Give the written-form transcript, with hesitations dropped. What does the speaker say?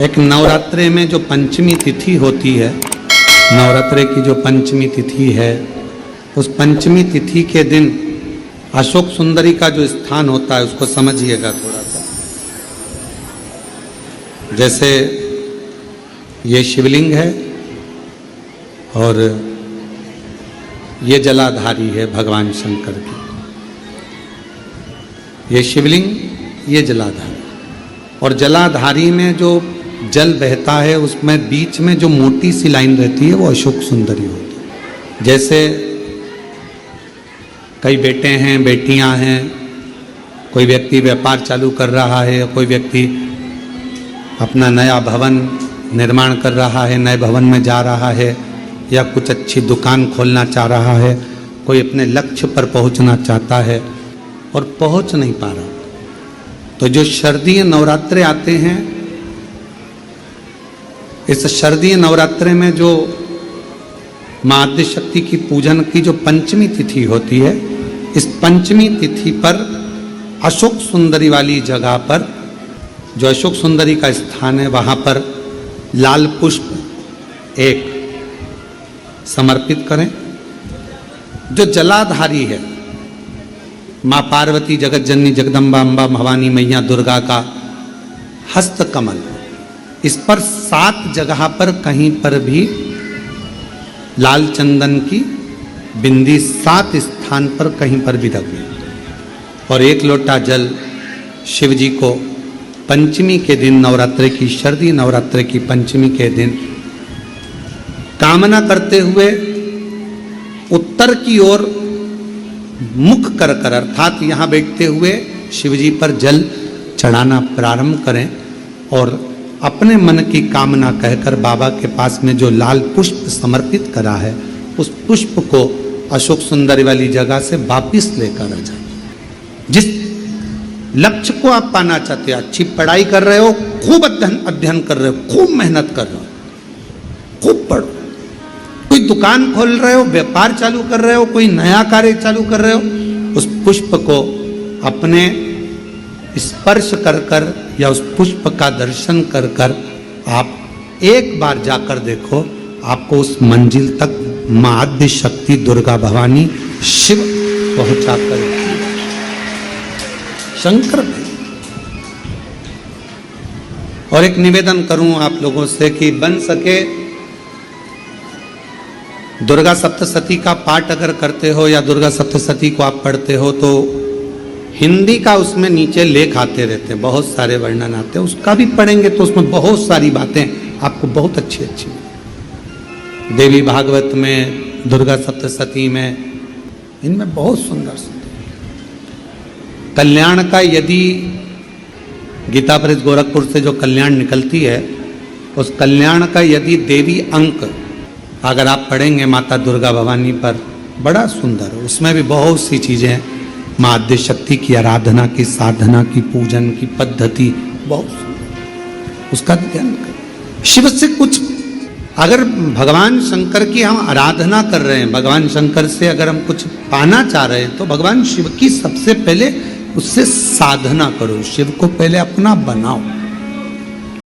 एक नवरात्रे में जो पंचमी तिथि होती है, नवरात्रे की जो पंचमी तिथि है, उस पंचमी तिथि के दिन अशोक सुंदरी का जो स्थान होता है उसको समझिएगा थोड़ा सा। जैसे ये शिवलिंग है और ये जलाधारी है भगवान शंकर की। ये शिवलिंग, ये जलाधारी, और जलाधारी में जो जल बहता है उसमें बीच में जो मोटी सी लाइन रहती है वो अशोक सुंदरी होती है। जैसे कई बेटे हैं, बेटियां हैं, कोई व्यक्ति व्यापार चालू कर रहा है, कोई व्यक्ति अपना नया भवन निर्माण कर रहा है, नए भवन में जा रहा है, या कुछ अच्छी दुकान खोलना चाह रहा है, कोई अपने लक्ष्य पर पहुंचना चाहता है और पहुंच नहीं पा रहा। तो जो शारदीय नवरात्रे आते हैं, इस शारदीय नवरात्रे में जो मां आद्य शक्ति की पूजन की जो पंचमी तिथि होती है, इस पंचमी तिथि पर अशोक सुंदरी वाली जगह पर, जो अशोक सुंदरी का स्थान है, वहां पर लाल पुष्प एक समर्पित करें। जो जलाधारी है, मां पार्वती, जगत जननी, जगदम्बा, अम्बा, भवानी, मैया दुर्गा का हस्त कमल, इस पर 7 जगह पर कहीं पर भी लाल चंदन की बिंदी 7 स्थान पर कहीं पर भी रखें। और 1 लोटा जल शिव जी को पंचमी के दिन, नवरात्रि की, शारदीय नवरात्रि की पंचमी के दिन कामना करते हुए उत्तर की ओर मुख कर कर, अर्थात यहाँ बैठते हुए शिव जी पर जल चढ़ाना प्रारंभ करें और अपने मन की कामना कहकर बाबा के पास में जो लाल पुष्प समर्पित करा है, उस पुष्प को अशोक सुंदरी वाली जगह से वापिस लेकर आ जाए। जिस लक्ष्य को आप पाना चाहते हो, अच्छी पढ़ाई कर रहे हो, खूब अध्ययन कर रहे हो, खूब मेहनत कर रहे हो, खूब पढ़ो, कोई दुकान खोल रहे हो, व्यापार चालू कर रहे हो, कोई नया कार्य चालू कर रहे हो, उस पुष्प को अपने स्पर्श कर कर या उस पुष्प का दर्शन कर कर आप एक बार जाकर देखो, आपको उस मंजिल तक मां आद्य शक्ति दुर्गा भवानी शिव पहुंचा कर शंकर भाई। और एक निवेदन करूं आप लोगों से कि बन सके दुर्गा सप्तशती का पाठ अगर करते हो या दुर्गा सप्तशती को आप पढ़ते हो तो हिंदी का उसमें नीचे लेख आते रहते हैं, बहुत सारे वर्णन आते हैं, उसका भी पढ़ेंगे तो उसमें बहुत सारी बातें आपको बहुत अच्छी अच्छी देवी भागवत में, दुर्गा सप्तशती में, इनमें बहुत सुंदर सुंदर कल्याण का, यदि गीता प्रेस गोरखपुर से जो कल्याण निकलती है, उस कल्याण का यदि देवी अंक अगर आप पढ़ेंगे माता दुर्गा भवानी पर, बड़ा सुंदर, उसमें भी बहुत सी चीजें, मां आद्य शक्ति की आराधना की, साधना की, पूजन की पद्धति बहुत सुंदर, उसका ध्यान करें। शिव से कुछ, अगर भगवान शंकर की हम आराधना कर रहे हैं, भगवान शंकर से अगर हम कुछ पाना चाह रहे हैं, तो भगवान शिव की सबसे पहले उससे साधना करो, शिव को पहले अपना बनाओ।